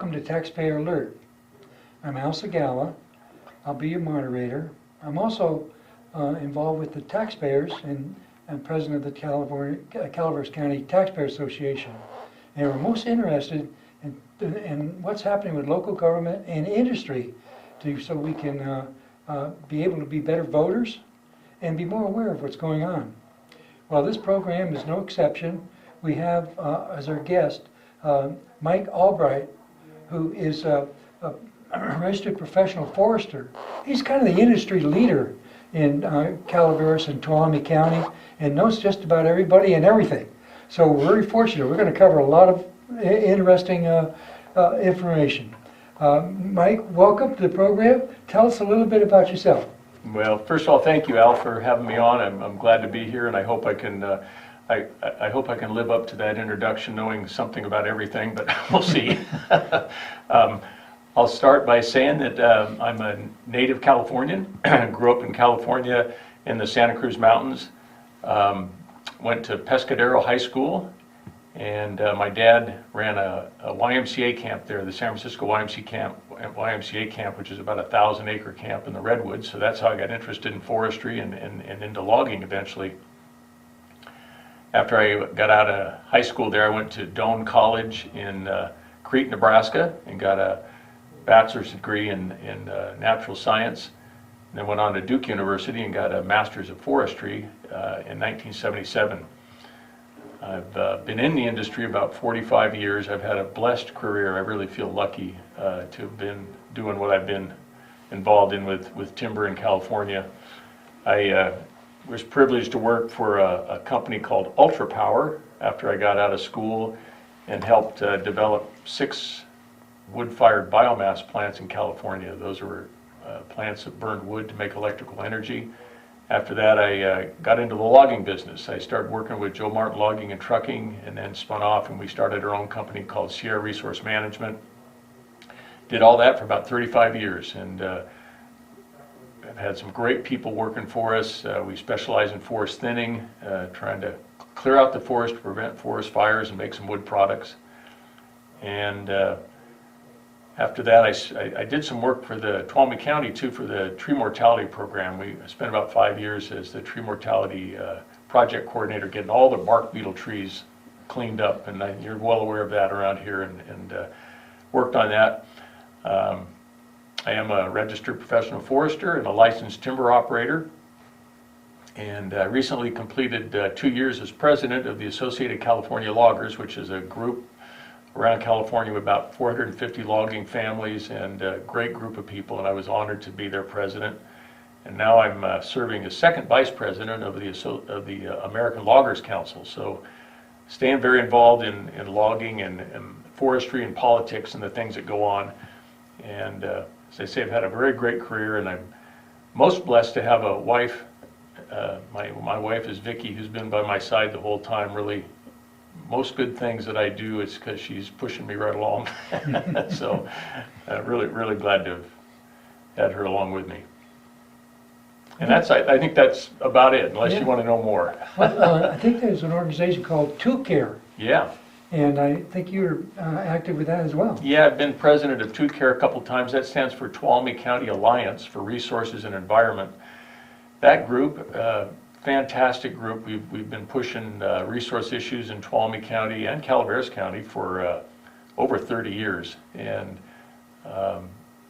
welcome to Taxpayer Alert. I'm Al Segalla. I'll be your moderator. I'm also involved with the taxpayers and president of the Calaveras County Taxpayer Association. And we're most interested in what's happening with local government and industry so we can be able to be better voters and be more aware of what's going on. Well, this program is no exception. We have as our guest Mike Albrecht, who is a registered professional forester. He's kind of the industry leader in Calaveras and Tuolumne County and knows just about everybody and everything. So we're very fortunate. We're going to cover a lot of interesting information. Mike, welcome to the program. Tell us a little bit about yourself. Well, first of all, thank you, Al, for having me on. I'm glad to be here, and I hope I can I hope I can live up to that introduction, knowing something about everything, but we'll see. I'll start by saying that I'm a native Californian. Grew up in California in the Santa Cruz Mountains. Went to Pescadero High School, and my dad ran a YMCA camp there, the San Francisco YMCA camp, which is about a 1,000-acre camp in the Redwoods. So that's how I got interested in forestry and into logging eventually. After I got out of high school there, I went to Doane College in Crete, Nebraska, and got a bachelor's degree in natural science. And then went on to Duke University and got a master's of forestry in 1977. I've been in the industry about 45 years. I've had a blessed career. I really feel lucky to have been doing what I've been involved in with timber in California. I was privileged to work for a company called Ultrapower after I got out of school and helped develop 6 wood-fired biomass plants in California. Those were plants that burned wood to make electrical energy. After that, I got into the logging business. I started working with Joe Martin Logging and Trucking, and then spun off and we started our own company called Sierra Resource Management. Did all that for about 35 years, and I've had some great people working for us. We specialize in forest thinning, trying to clear out the forest to prevent forest fires and make some wood products. And after that, I did some work for the Tuolumne County too, for the tree mortality program. We spent about 5 years as the tree mortality project coordinator, getting all the bark beetle trees cleaned up, and you're well aware of that around here, and worked on that. I am a registered professional forester and a licensed timber operator, and recently completed 2 years as president of the Associated California Loggers, which is a group around California with about 450 logging families and a great group of people, and I was honored to be their president. And now I'm serving as second vice president of the American Loggers Council. So staying very involved in logging and forestry and politics and the things that go on. And as I say, I've had a very great career, and I'm most blessed to have a wife. My wife is Vicki, who's been by my side the whole time. Really, most good things that I do, it's because she's pushing me right along. So really glad to have had her along with me. And I think that's about it, unless you want to know more. Well, I think there's an organization called TwoCare. Yeah. And I think you're active with that as well. Yeah, I've been president of TwoCare a couple times. That stands for Tuolumne County Alliance for Resources and Environment. That group, fantastic group. We've been pushing resource issues in Tuolumne County and Calaveras County for over 30 years, and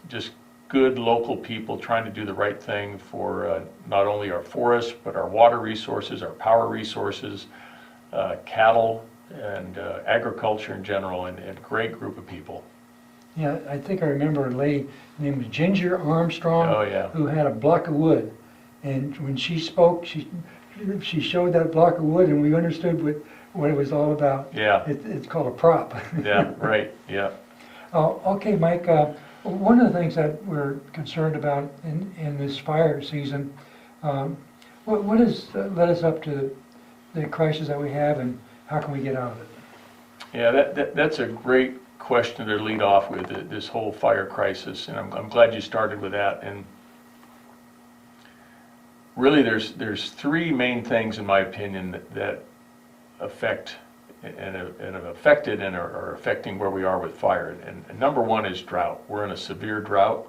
just good local people trying to do the right thing for not only our forests but our water resources, our power resources, cattle, and agriculture in general, and a great group of people. Yeah, I think I remember a lady named Ginger Armstrong. Oh, yeah. Who had a block of wood, and when she spoke, she showed that block of wood, and we understood what it was all about. Yeah. It's called a prop. Yeah, right, yeah. Okay, Mike, one of the things that we're concerned about in this fire season, what has led us up to the crisis that we have, and how can we get out of it? Yeah, that's a great question to lead off with, this whole fire crisis, and I'm glad you started with that. And really, there's 3 main things, in my opinion, that affect have affected and are affecting where we are with fire. And number one is drought. We're in a severe drought.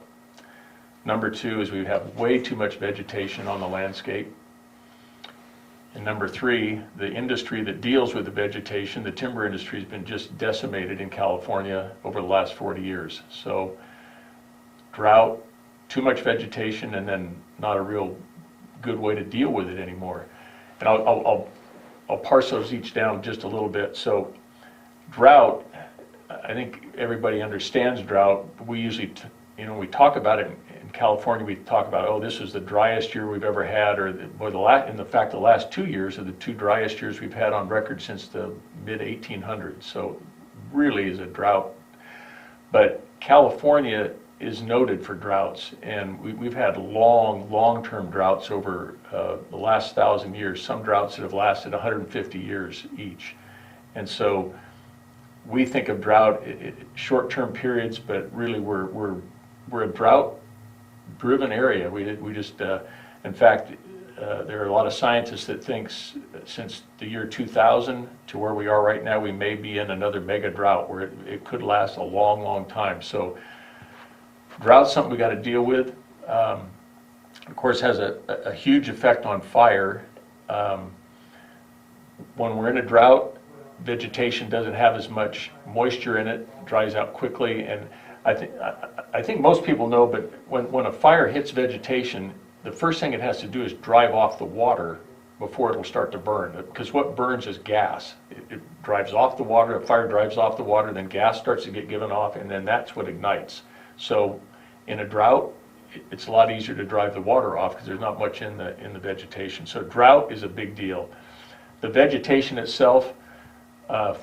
Number two is we have way too much vegetation on the landscape. And number three, the industry that deals with the vegetation, the timber industry, has been just decimated in California over the last 40 years. So drought, too much vegetation, and then not a real good way to deal with it anymore. And I'll parse those each down just a little bit. So drought, I think everybody understands drought. We usually, we talk about it in California, we talk about, oh, this is the driest year we've ever had, or in fact, the last 2 years are the two driest years we've had on record since the mid-1800s. So really is a drought. But California is noted for droughts, and we've had long-term droughts over the last 1,000 years, some droughts that have lasted 150 years each. And so we think of drought short-term periods, but really we're a drought-driven area. We just, in fact, there are a lot of scientists that think since the year 2000 to where we are right now, we may be in another mega drought where it could last a long time. So drought's something we got to deal with. Of course, has a huge effect on fire. When we're in a drought, vegetation doesn't have as much moisture in it, dries out quickly, and I think most people know, but when a fire hits vegetation, the first thing it has to do is drive off the water before it'll start to burn, because what burns is gas. It drives off the water, the fire drives off the water, then gas starts to get given off, and then that's what ignites. So in a drought, it's a lot easier to drive the water off because there's not much in the vegetation. So drought is a big deal. The vegetation itself,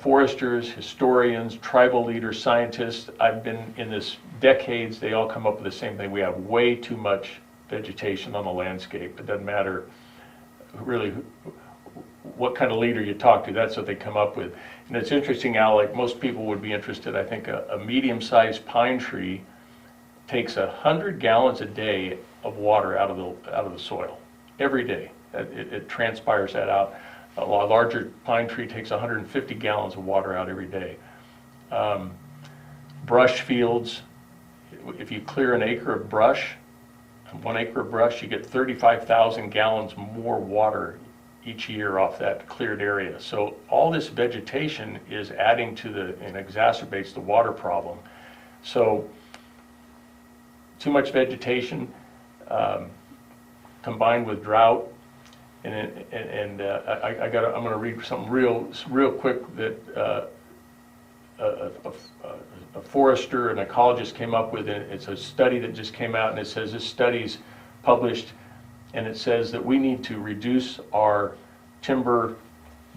foresters, historians, tribal leaders, scientists, I've been in this decades, they all come up with the same thing. We have way too much vegetation on the landscape. It doesn't matter really what kind of leader you talk to, that's what they come up with. And it's interesting, Al, like most people would be interested, I think a medium-sized pine tree takes 100 gallons a day of water out of the soil every day. It transpires that out. A larger pine tree takes 150 gallons of water out every day. Brush fields, if you clear an acre of brush, 1 acre of brush, you get 35,000 gallons more water each year off that cleared area. So all this vegetation is adding to and exacerbates the water problem. So too much vegetation combined with drought, and I'm going to read something real quick that a forester, an ecologist came up with. It's a study that just came out, and it says this study's published, and it says that we need to reduce our timber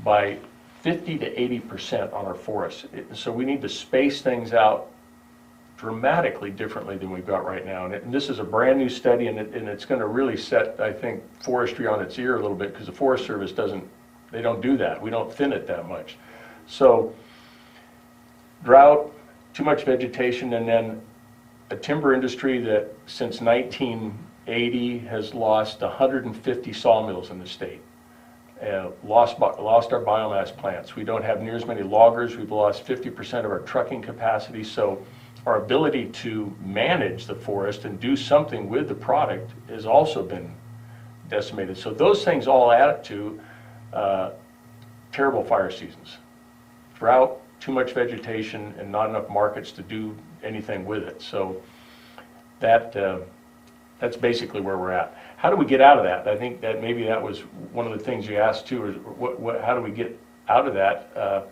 by 50 to 80% on our forests. So we need to space things out dramatically differently than we've got right now. And this is a brand new study, and it's going to really set, I think, forestry on its ear a little bit, because the Forest Service they don't do that. We don't thin it that much. So drought, too much vegetation, and then a timber industry that since 1980 has lost 150 sawmills in the state. Lost our biomass plants. We don't have near as many loggers. We've lost 50% of our trucking capacity. So our ability to manage the forest and do something with the product has also been decimated. So those things all add up to terrible fire seasons. Drought, too much vegetation, and not enough markets to do anything with it. So that's basically where we're at. How do we get out of that? I think that maybe that was one of the things you asked too, is how do we get out of that?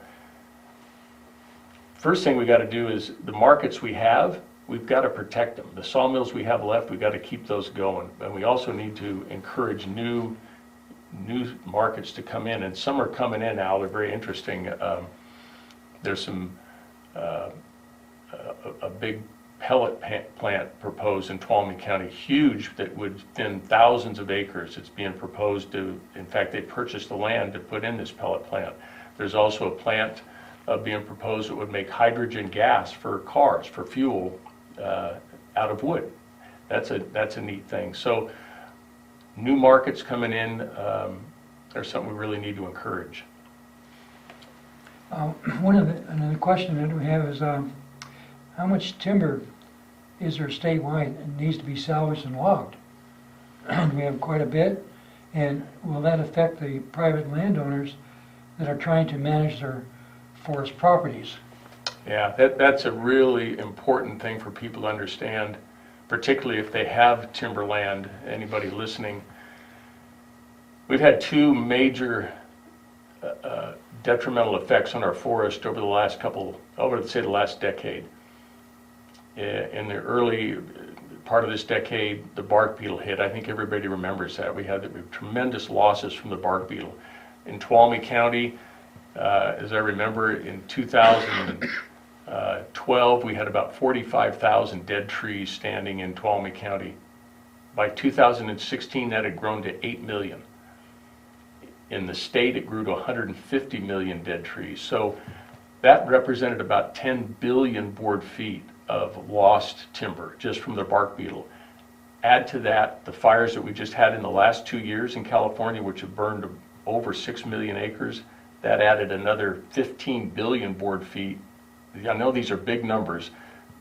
First thing we got to do is the markets we have, we've got to protect them. The sawmills we have left, we've got to keep those going. And we also need to encourage new markets to come in, and some are coming in now. They're very interesting. There's some a big pellet plant proposed in Tuolumne County, huge, that would thin thousands of acres. It's being proposed to, in fact, they purchased the land to put in this pellet plant. There's also a plant being proposed that would make hydrogen gas for cars, for fuel, out of wood. That's a neat thing. So new markets coming in are something we really need to encourage. Another question that we have is, how much timber is there statewide that needs to be salvaged and logged? Do we have quite a bit? And will that affect the private landowners that are trying to manage their forest properties? Yeah, that's a really important thing for people to understand, particularly if they have timberland, anybody listening. We've had two major detrimental effects on our forest over the last the last decade. In the early part of this decade, the bark beetle hit. I think everybody remembers that. We had tremendous losses from the bark beetle. In Tuolumne County, as I remember, in 2012, we had about 45,000 dead trees standing in Tuolumne County. By 2016, that had grown to 8 million. In the state, it grew to 150 million dead trees. So that represented about 10 billion board feet of lost timber just from the bark beetle. Add to that the fires that we just had in the last 2 years in California, which have burned over 6 million acres. That added another 15 billion board feet. I know these are big numbers,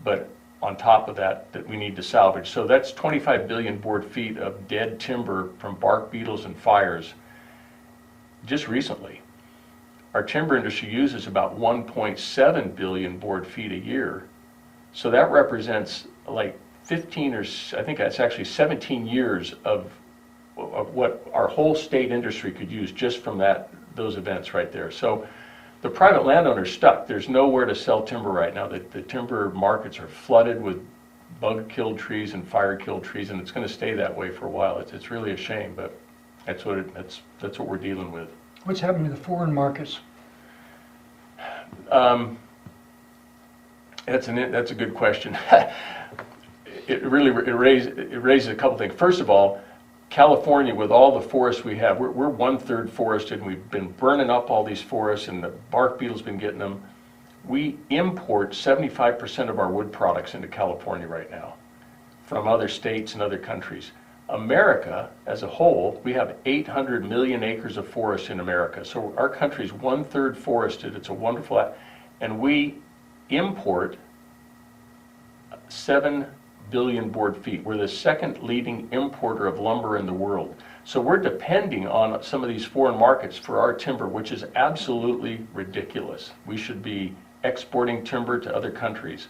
but on top of that we need to salvage. So that's 25 billion board feet of dead timber from bark beetles and fires just recently. Our timber industry uses about 1.7 billion board feet a year. So that represents like 15 or I think that's actually 17 years of what our whole state industry could use just from those events right there. So the private landowner's stuck. There's nowhere to sell timber right now. The timber markets are flooded with bug-killed trees and fire-killed trees, and it's going to stay that way for a while. It's really a shame, but that's what we're dealing with. What's happening to the foreign markets? That's a good question. It raises a couple things. First of all, California, with all the forests we have, we're 1/3 forested, and we've been burning up all these forests, and the bark beetle's been getting them. We import 75% of our wood products into California right now from other states and other countries. America, as a whole, we have 800 million acres of forest in America. So our country's 1/3 forested. It's a wonderful, and we import 7 billion board feet. We're the second leading importer of lumber in the world. So we're depending on some of these foreign markets for our timber, which is absolutely ridiculous. We should be exporting timber to other countries.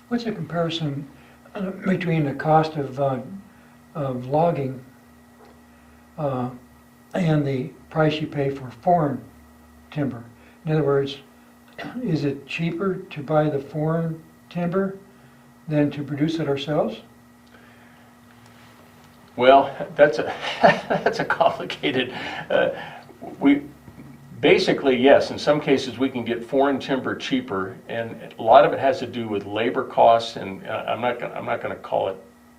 What's the comparison between the cost of logging and the price you pay for foreign timber? In other words, is it cheaper to buy the foreign timber than to produce it ourselves? Well, that's a complicated. We basically, yes. In some cases, we can get foreign timber cheaper, and a lot of it has to do with labor costs. And I'm not going to call it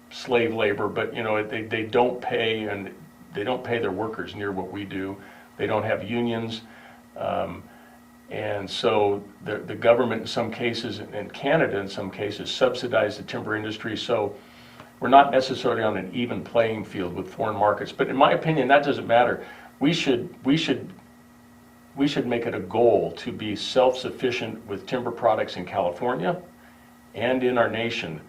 slave labor, but they don't pay, and they don't pay their workers near what we do. They don't have unions. And so the government in some cases, and Canada in some cases, subsidize the timber industry. So we're not necessarily on an even playing field with foreign markets. But in my opinion, that doesn't matter. We should make it a goal to be self-sufficient with timber products in California and in our nation,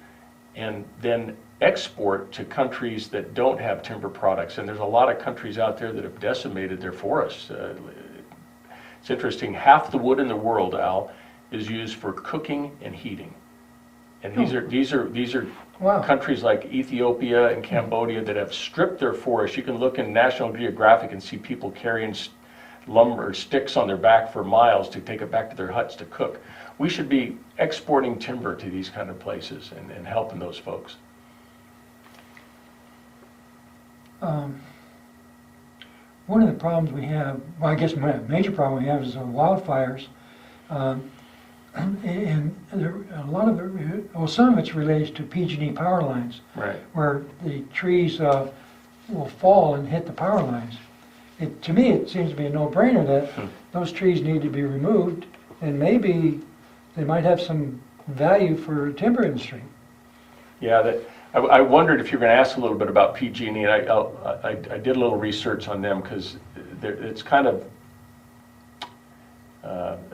and then export to countries that don't have timber products. And there's a lot of countries out there that have decimated their forests. It's interesting, half the wood in the world, Al, is used for cooking and heating. And these are Wow. countries like Ethiopia and Cambodia that have stripped their forests. You can look in National Geographic and see people carrying lumber, sticks on their back for miles to take it back to their huts to cook. We should be exporting timber to these kind of places and helping those folks. One of the problems we have, well, I guess a major problem we have is wildfires. And a lot of it, well, some of it's related to PG&E power lines, Right. where the trees will fall and hit the power lines. To me, it seems to be a no-brainer that those trees need to be removed, and maybe they might have some value for the timber industry. Yeah, I wondered if you were going to ask a little bit about PG&E, and I did a little research on them because it's kind of,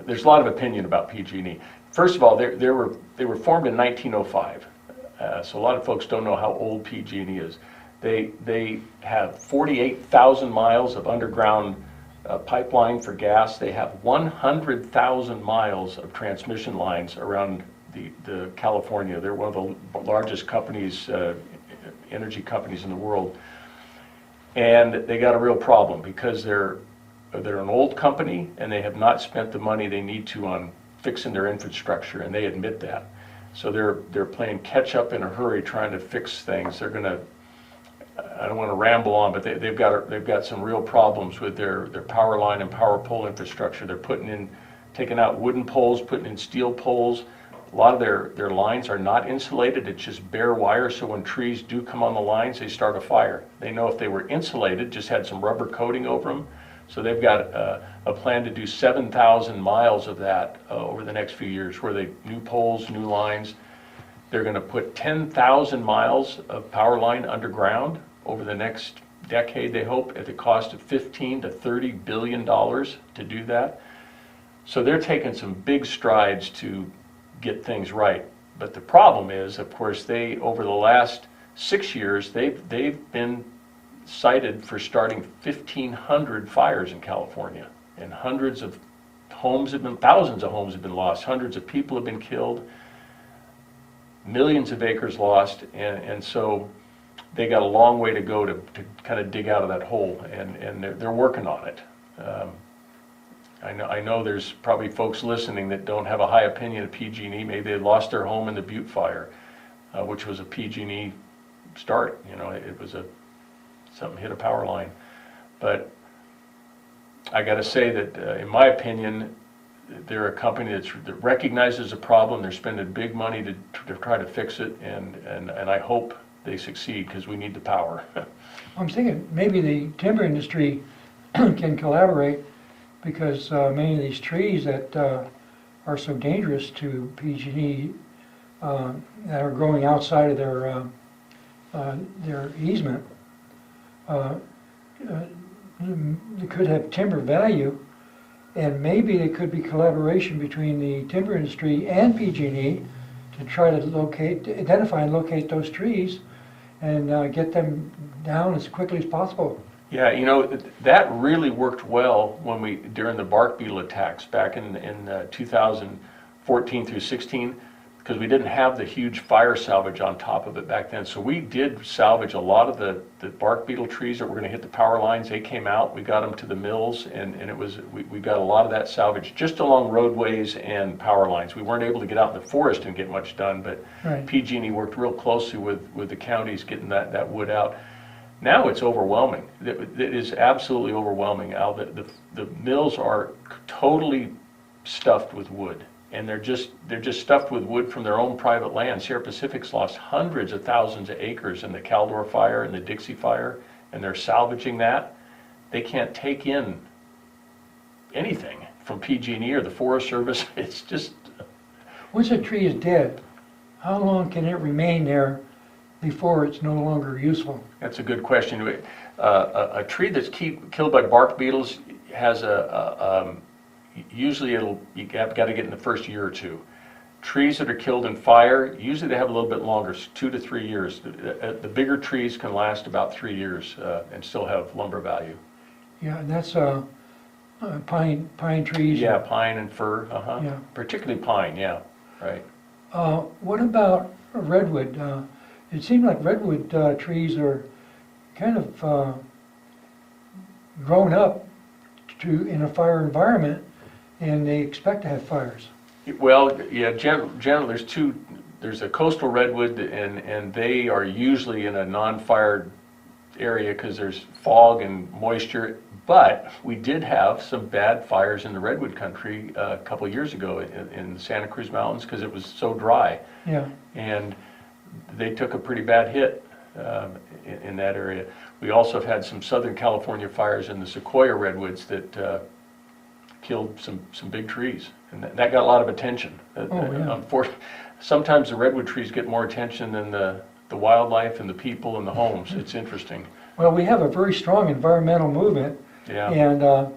There's a lot of opinion about PG&E. First of all, they were formed in 1905, so a lot of folks don't know how old PG&E is. They have 48,000 miles of underground pipeline for gas. They have 100,000 miles of transmission lines around the California. They're one of the largest companies, energy companies in the world. And they got a real problem because they're an old company and they have not spent the money they need to on fixing their infrastructure, and they admit that. So they're playing catch up in a hurry, trying to fix things. They're going to, I don't want to ramble on, but they've got some real problems with their power line and power pole infrastructure. They're taking out wooden poles, putting in steel poles. A lot of their lines are not insulated. It's just bare wire, so when trees do come on the lines, they start a fire. They know if they were insulated, just had some rubber coating over them. So they've got a plan to do 7,000 miles of that over the next few years, where new poles, new lines. They're going to put 10,000 miles of power line underground over the next decade, they hope, at the cost of $15 to $30 billion to do that. So they're taking some big strides to get things right. But the problem is, of course, over the last 6 years, they've been cited for starting 1,500 fires in California, and thousands of homes have been lost, hundreds of people have been killed, millions of acres lost, and so they got a long way to go to kind of dig out of that hole, and they're working on it. I know there's probably folks listening that don't have a high opinion of PG&E. Maybe they lost their home in the Butte fire, which was a PG&E start. It was something hit a power line. But I got to say that, in my opinion, they're a company that recognizes a problem. They're spending big money to try to fix it, and I hope they succeed, because we need the power. I'm thinking maybe the timber industry can collaborate, because many of these trees that are so dangerous to PG&E that are growing outside of their easement, they could have timber value, and maybe there could be collaboration between the timber industry and PG&E to try to identify and locate those trees and get them down as quickly as possible. Yeah, that really worked well during the bark beetle attacks back in 2014 through 16, because we didn't have the huge fire salvage on top of it back then. So we did salvage a lot of the bark beetle trees that were going to hit the power lines. They came out, we got them to the mills, and we got a lot of that salvage just along roadways and power lines. We weren't able to get out in the forest and get much done, but Right. PG&E worked real closely with the counties getting that wood out. Now it's overwhelming. It is absolutely overwhelming, Al. The mills are totally stuffed with wood, and they're just stuffed with wood from their own private land. Sierra Pacific's lost hundreds of thousands of acres in the Caldor fire and the Dixie fire, and they're salvaging that. They can't take in anything from PG&E or the Forest Service. It's just... Once a tree is dead, how long can it remain there before it's no longer useful? That's a good question. A tree that's killed by bark beetles has usually you got to get in the first year or two. Trees that are killed in fire, usually they have a little bit longer, 2 to 3 years. The bigger trees can last about 3 years and still have lumber value. Yeah, and that's pine trees. Yeah, pine and fir, Yeah. Particularly pine, yeah, right. What about redwood? It seems like redwood trees are kind of grown up in a fire environment, and they expect to have fires. Well, yeah, generally there's a coastal redwood, and they are usually in a non-fired area because there's fog and moisture. But we did have some bad fires in the redwood country a couple of years ago in the Santa Cruz Mountains, because it was so dry. Yeah. And they took a pretty bad hit in that area. We also have had some Southern California fires in the sequoia redwoods that killed some big trees, and that got a lot of attention. Unfortunately, sometimes the redwood trees get more attention than the wildlife and the people and the homes. It's interesting. Well, we have a very strong environmental movement, Yeah. and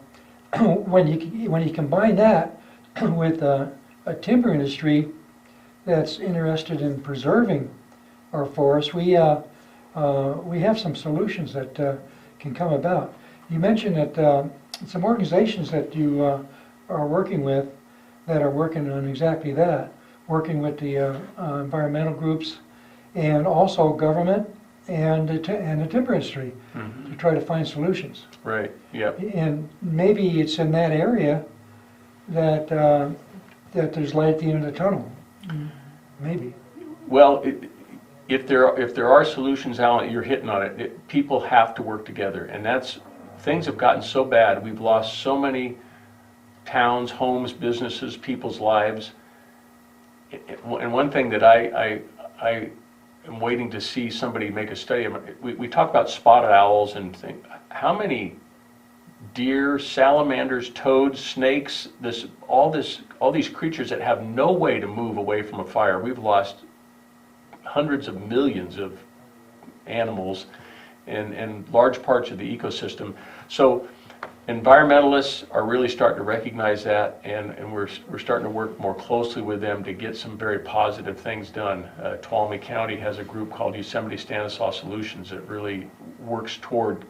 when you combine that with a timber industry that's interested in preserving our forests, we have some solutions that can come about. You mentioned that some organizations that you are working with that are working on exactly that, working with the environmental groups and also government and the timber industry to try to find solutions. Right, yep. And maybe it's in that area that that there's light at the end of the tunnel. Maybe. Well, if there are solutions, Alan, you're hitting on it. People have to work together, and things have gotten so bad. We've lost so many towns, homes, businesses, people's lives. And one thing that I am waiting to see somebody make a study. We talk about spotted owls and think how many deer, salamanders, toads, snakes, all these creatures that have no way to move away from a fire. We've lost hundreds of millions of animals and large parts of the ecosystem. So environmentalists are really starting to recognize that, and we're starting to work more closely with them to get some very positive things done. Tuolumne County has a group called Yosemite Stanislaw Solutions that really works toward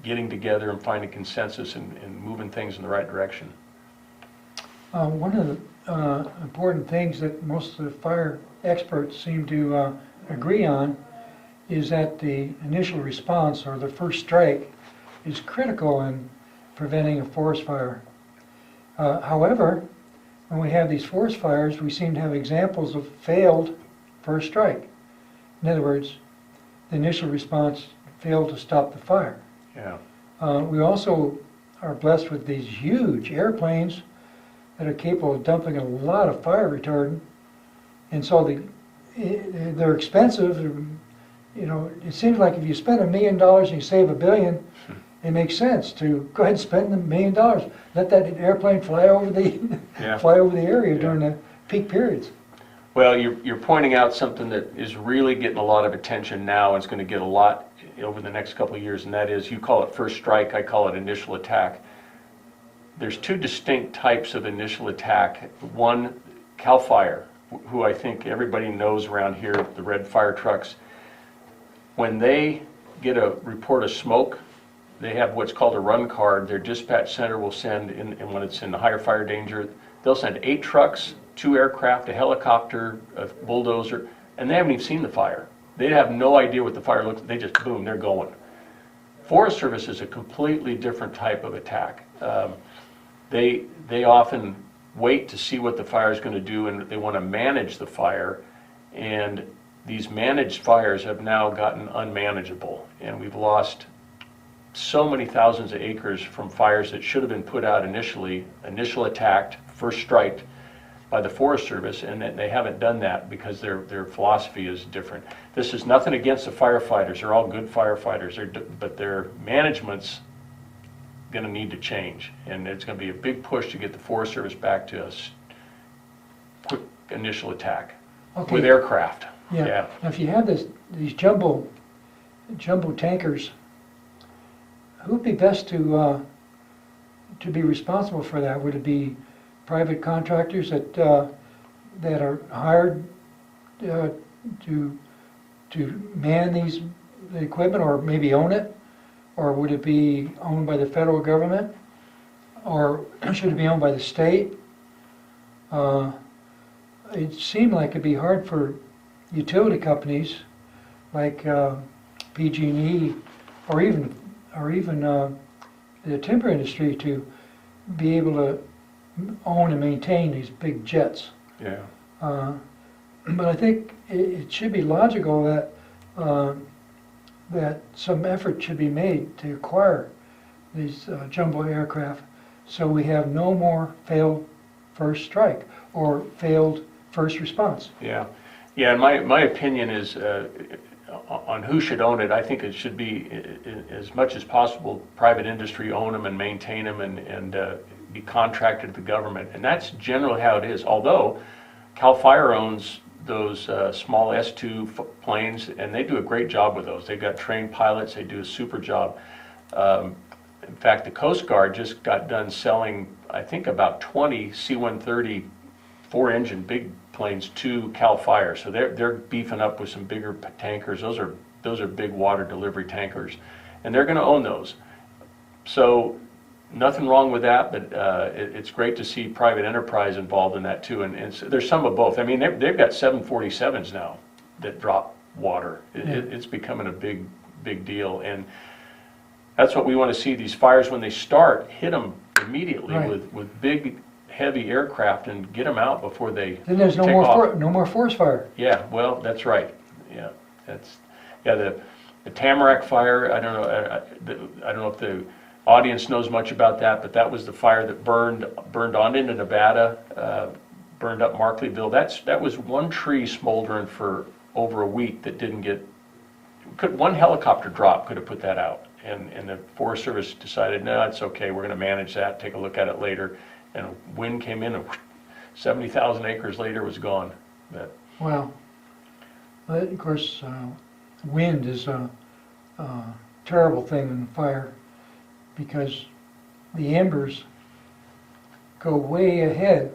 getting together and finding consensus and moving things in the right direction. One of the important things that most of the fire experts seem to agree on is that the initial response, or the first strike, is critical in preventing a forest fire. However, when we have these forest fires, we seem to have examples of failed first strike. In other words, the initial response failed to stop the fire. Yeah. We also are blessed with these huge airplanes that are capable of dumping a lot of fire retardant, and so they're expensive. You know, it seems like if you spend $1 million and you save $1 billion, it makes sense to go ahead and spend $1 million. Let that airplane fly over the fly over the area during the peak periods. Well, you're pointing out something that is really getting a lot of attention now, and it's going to get a lot over the next couple of years, and that is, you call it first strike, I call it initial attack. There's two distinct types of initial attack. One, CAL FIRE, who I think everybody knows around here, the red fire trucks. When they get a report of smoke, they have what's called a run card. Their dispatch center will send, and when it's in higher fire danger, they'll send 8 trucks, 2 aircraft, a helicopter, a bulldozer, and they haven't even seen the fire. They have no idea what the fire looks like. They just, boom, they're going. Forest Service is a completely different type of attack. They often wait to see what the fire is going to do, and they want to manage the fire. And these managed fires have now gotten unmanageable, and we've lost so many thousands of acres from fires that should have been put out initially, initial attacked, first striked by the Forest Service, and they haven't done that because their philosophy is different. This is nothing against the firefighters. They're all good firefighters, but their management's going to need to change, and it's going to be a big push to get the Forest Service back to a quick initial attack with aircraft. Yeah. Now, if you have these jumbo tankers, who would be best to be responsible for that? Would it be private contractors that are hired to man the equipment, or maybe own it? Or would it be owned by the federal government? Or should it be owned by the state? It seemed like it'd be hard for utility companies like PG&E or even the timber industry to be able to own and maintain these big jets. Yeah. But I think it should be logical that some effort should be made to acquire these jumbo aircraft, so we have no more failed first strike or failed first response. Yeah. And my opinion is on who should own it. I think it should be, as much as possible, private industry own them and maintain them and be contracted to the government. And that's generally how it is. Although CAL FIRE owns those small S2 planes, and they do a great job with those. They've got trained pilots. They do a super job. In fact, the Coast Guard just got done selling, I think, about 20 C-130 4-engine big planes to CAL FIRE. So they're beefing up with some bigger tankers. Those are big water delivery tankers, and they're going to own those. So nothing wrong with that, but it's great to see private enterprise involved in that too. And so there's some of both. I mean, they've got 747s now that drop water. It's becoming a big deal, and that's what we want to see. These fires, when they start, hit them immediately with big, heavy aircraft and get them out before they Then there's take off. no more forest fire. Yeah, well, that's right. Yeah, the Tamarack fire. I don't know if the audience knows much about that, but that was the fire that burned on into Nevada, burned up Markleyville. That was one tree smoldering for over a week that didn't get. One helicopter drop could have put that out, and the Forest Service decided, no, it's okay. We're going to manage that. Take a look at it later. And a wind came in, and 70,000 acres later was gone. But, wow. Well, of course, wind is a terrible thing in fire because the embers go way ahead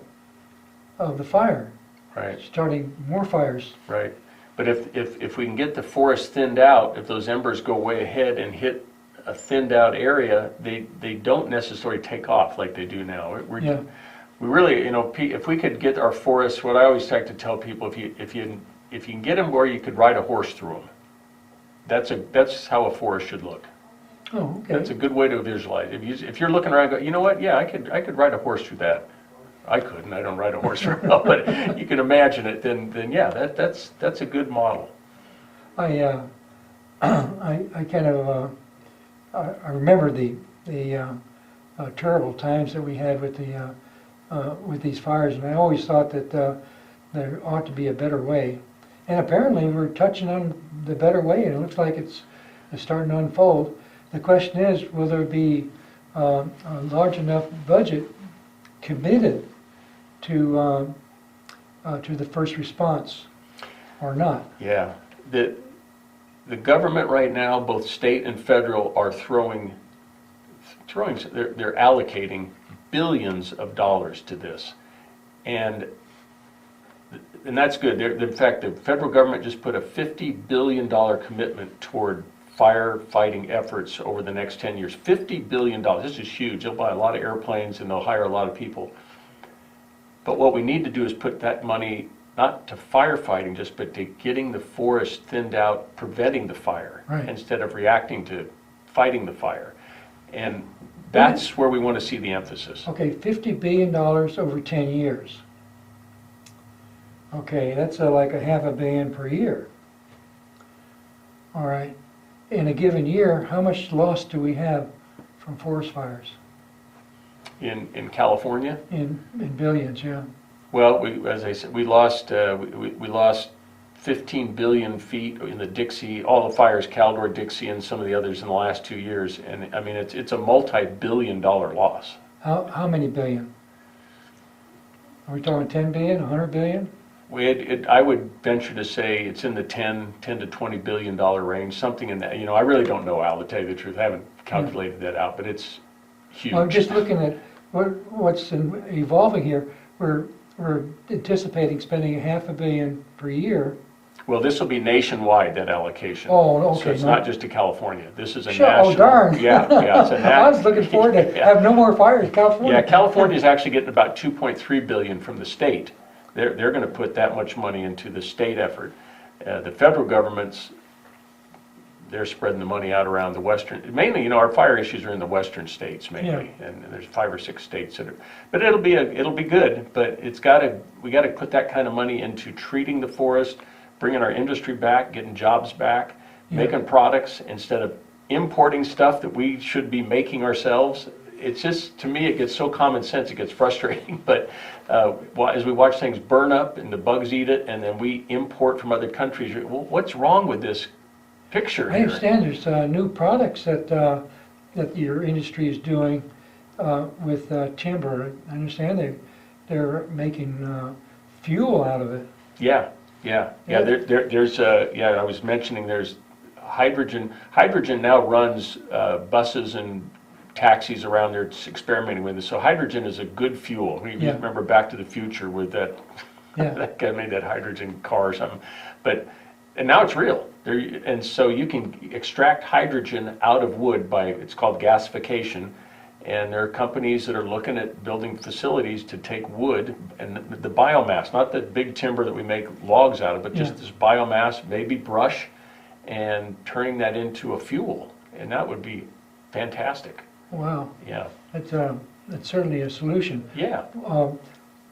of the fire, right, starting more fires. right. But if we can get the forest thinned out, if those embers go way ahead and hit a thinned out area, they don't necessarily take off like they do now. We really, if we could get our forests, what I always like to tell people, if you can get them where you could ride a horse through them, that's how a forest should look. Oh, okay. That's a good way to visualize. If you're looking around, and go, you know what? Yeah, I could ride a horse through that. I couldn't. I don't ride a horse very well, but you can imagine it. Then yeah, that's a good model. I kind of I remember the terrible times that we had with these fires, and I always thought that there ought to be a better way. And apparently, we're touching on the better way, and it looks like it's starting to unfold. The question is, will there be a large enough budget committed to the first response, or not? Yeah, the government right now, both state and federal, are they're allocating billions of dollars to this, and that's good. In fact, the federal government just put a $50 billion commitment toward firefighting efforts over the next 10 years. $50 billion. This is huge. They'll buy a lot of airplanes and they'll hire a lot of people. But what we need to do is put that money not to firefighting just, but to getting the forest thinned out, preventing the fire, instead of reacting to fighting the fire. And that's where we want to see the emphasis. Okay, $50 billion over 10 years. Okay, that's like a $500 million per year. All right. In a given year, how much loss do we have from forest fires? In California? In billions, yeah. Well, as I said, we lost 15 billion feet in the Dixie, all the fires, Caldor, Dixie, and some of the others in the last 2 years. And I mean, it's a multi-billion-dollar loss. How many billion? Are we talking 10 billion, 100 billion? I would venture to say it's in the 10 to 20 billion dollar range, something in that. I really don't know, Al, to tell you the truth. I haven't calculated that out, but it's huge. Well, I'm just looking at what's evolving here. We're anticipating spending $500 million per year. Well, this will be nationwide, that allocation. Oh, okay. So it's not just to California. This is a sure, national. Oh, darn. Yeah, it's a I was looking forward to have no more fires in California. Yeah, California is actually getting about 2.3 billion from the state. They're going to put that much money into the state effort. The federal government's, they're spreading the money out around the western. Mainly, our fire issues are in the western states mainly, and there's 5 or 6 states that are. But it'll be good. But we got to put that kind of money into treating the forest, bringing our industry back, getting jobs back, making products instead of importing stuff that we should be making ourselves. It's just, to me, it gets so common sense, it gets frustrating. But as we watch things burn up and the bugs eat it, and then we import from other countries, well, what's wrong with this picture here? I understand there's new products that your industry is doing with timber. I understand they're making fuel out of it. Yeah. There's I was mentioning there's hydrogen. Hydrogen now runs buses and taxis around there experimenting with it. So hydrogen is a good fuel. We Yeah. remember Back to the Future with that, Yeah. that guy made that hydrogen car or something. And now it's real. And so you can extract hydrogen out of wood it's called gasification. And there are companies that are looking at building facilities to take wood and the biomass, not the big timber that we make logs out of, but just Yeah. this biomass, maybe brush, and turning that into a fuel. And that would be fantastic. Wow, Yeah. it's certainly a solution. Yeah.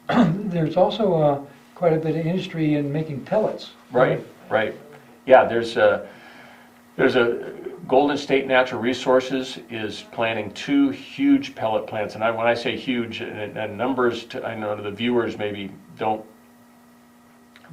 There's also quite a bit of industry in making pellets. Right. Right. Yeah. There's a Golden State Natural Resources is planning 2 huge pellet plants, and when I say huge, and numbers, I know the viewers maybe don't,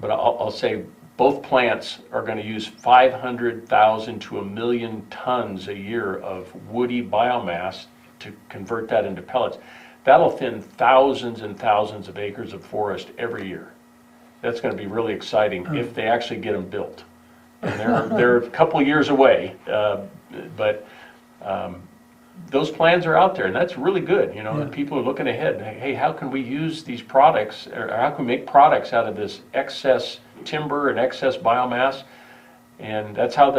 but I'll say both plants are going to use 500,000 to 1 million tons a year of woody biomass to convert that into pellets. That'll thin thousands and thousands of acres of forest every year. That's going to be really exciting if they actually get them built. And they're a couple of years away, but those plans are out there, and that's really good. You know, Yeah. and people are looking ahead. Hey, how can we use these products, or how can we make products out of this excess timber and excess biomass? And that's how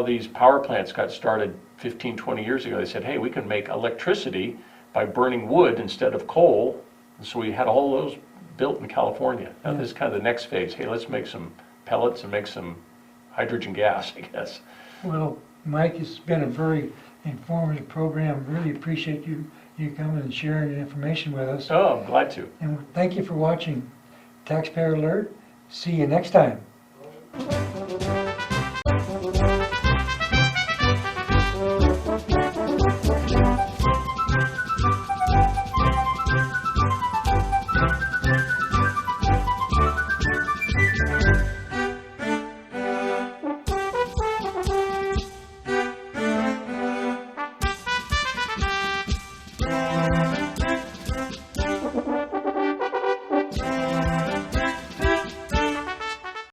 these power plants got started 15, 20 years ago. They said, hey, we can make electricity by burning wood instead of coal. And so we had all those built in California. Now Yeah. this is kind of the next phase. Hey, let's make some pellets and make some hydrogen gas, I guess. Well, Mike, it's been a very informative program. Really appreciate you coming and sharing your information with us. Oh, I'm glad to. And thank you for watching Taxpayer Alert. See you next time.